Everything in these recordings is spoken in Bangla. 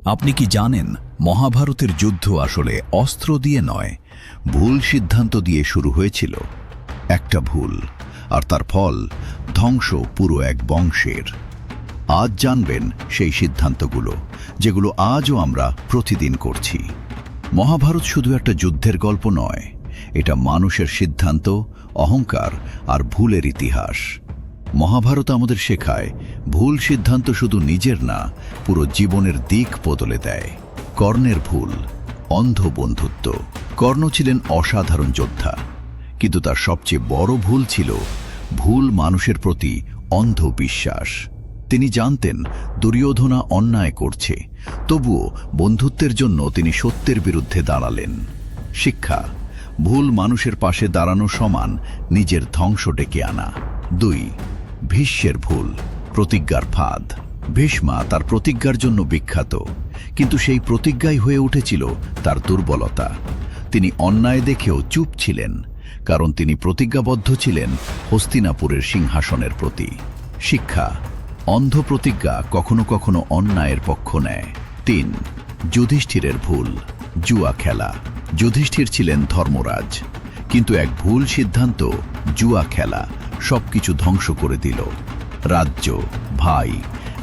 আপনি কি জানেন মহাভারতের যুদ্ধ আসলে অস্ত্র দিয়ে নয়, ভুল সিদ্ধান্ত দিয়ে শুরু হয়েছিল? একটা ভুল আর তার ফল ধ্বংস পুরো এক বংশের। আজ জানবেন সেই সিদ্ধান্তগুলো যেগুলো আজও আমরা প্রতিদিন করছি। মহাভারত শুধু একটা যুদ্ধের গল্প নয়, এটা মানুষের সিদ্ধান্ত, অহংকার আর ভুলের ইতিহাস। মহাভারত আমাদের শেখায় ভুল সিদ্ধান্ত শুধু নিজের না, পুরো জীবনের দিক বদলে দেয়। কর্ণের ভুল, অন্ধ বন্ধুত্ব। কর্ণ ছিলেন অসাধারণ যোদ্ধা, কিন্তু তার সবচেয়ে বড় ভুল ছিল ভুল মানুষের প্রতি অন্ধ বিশ্বাস। তিনি জানতেন দুর্যোধনা অন্যায় করছে, তবুও বন্ধুত্বের জন্য তিনি সত্যের বিরুদ্ধে দাঁড়ালেন। শিক্ষা: ভুল মানুষের পাশে দাঁড়ানো সমান নিজের ধ্বংস ডেকে আনা। 2. ভীষ্মের ভুল, প্রতিজ্ঞার ফাঁদ। ভীষ্মা তার প্রতিজ্ঞার জন্য বিখ্যাত, কিন্তু সেই প্রতিজ্ঞাই হয়ে উঠেছিল তার দুর্বলতা। তিনি অন্যায় দেখেও চুপ ছিলেন, কারণ তিনি প্রতিজ্ঞাবদ্ধ ছিলেন হস্তিনাপুরের সিংহাসনের প্রতি। শিক্ষা: অন্ধ প্রতিজ্ঞা কখনো কখনো অন্যায়ের পক্ষ নেয়। 3. যুধিষ্ঠিরের ভুল, জুয়া খেলা। যুধিষ্ঠির ছিলেন ধর্মরাজ, কিন্তু এক ভুল সিদ্ধান্ত, জুয়া খেলা, সবকিছু ধ্বংস করে দিল। রাজ্য, ভাই,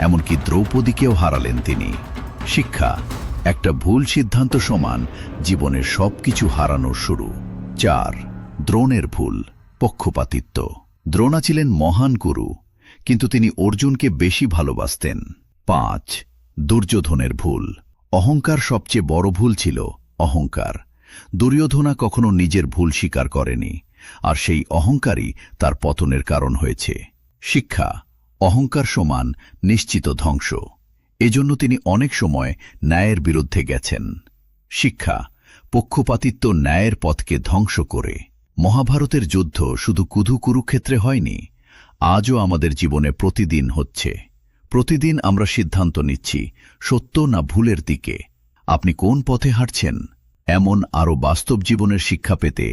এমনকি দ্রৌপদীকেও হারালেন তিনি। শিক্ষা: একটা ভুল সিদ্ধান্ত সমান জীবনের সবকিছু হারানোর শুরু। 4. দ্রোণের ভুল, পক্ষপাতিত্ব। দ্রোণা ছিলেন মহান গুরু, কিন্তু তিনি অর্জুনকে বেশি ভালোবাসতেন। 5. দুর্যোধনের ভুল, অহংকার। সবচেয়ে বড় ভুল ছিল অহংকার। দুর্যোধনা কখনো নিজের ভুল স্বীকার করেনি, আর সেই অহংকারই তার পতনের কারণ হয়েছে। শিক্ষা: অহংকার সমান নিশ্চিত ধ্বংস। এজন্য তিনি অনেক সময় ন্যায়ের বিরুদ্ধে গেছেন। শিক্ষা: পক্ষপাতিত্ব ন্যায়ের পথকে ধ্বংস করে। মহাভারতের যুদ্ধ শুধু কুরুক্ষেত্রে হয়নি, আজও আমাদের জীবনে প্রতিদিন হচ্ছে। প্রতিদিন আমরা সিদ্ধান্ত নিচ্ছি সত্য না ভুলের দিকে। আপনি কোন পথে হাঁটছেন? এমন আরও বাস্তব জীবনের শিক্ষা পেতে